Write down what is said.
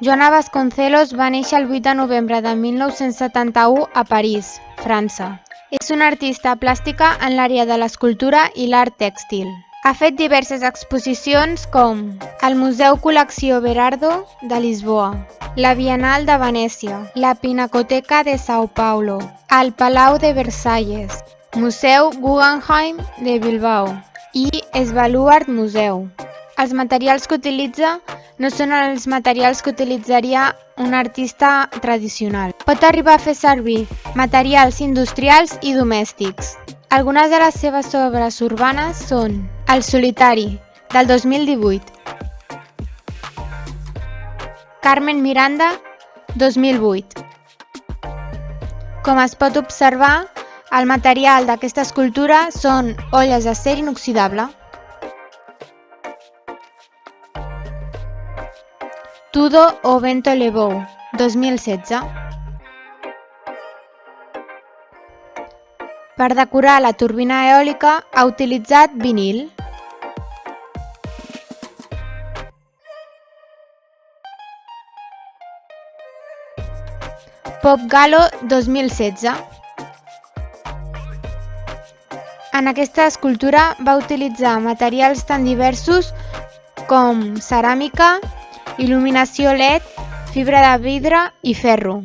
Joana Vasconcelos va néixer el 8 de novembre de 1971 a París, França. És una artista plàstica en l'àrea de l'escultura i l'art tèxtil. Ha fet diverses exposicions com el Museu Col·lecció Berardo de Lisboa, la Bienal de Venècia, la Pinacoteca de São Paulo, el Palau de Versalles, Museu Guggenheim de Bilbao i Svalbard Museu. Els materials que utilitza no són els materials que utilitzaria un artista tradicional. Pot arribar a fer servir materials industrials i domèstics. Algunes de les seves obres urbanes són El solitari, del 2018, Carmen Miranda, 2008. Com es pot observar, el material d'aquesta escultura són olles d'acer inoxidable. Tudo o Vento Levou, 2016. Per decorar la turbina eòlica ha utilitzat vinil. Pop Galo, 2016. En aquesta escultura va utilitzar materials tan diversos com ceràmica, il·luminació LED, fibra de vidre i ferro.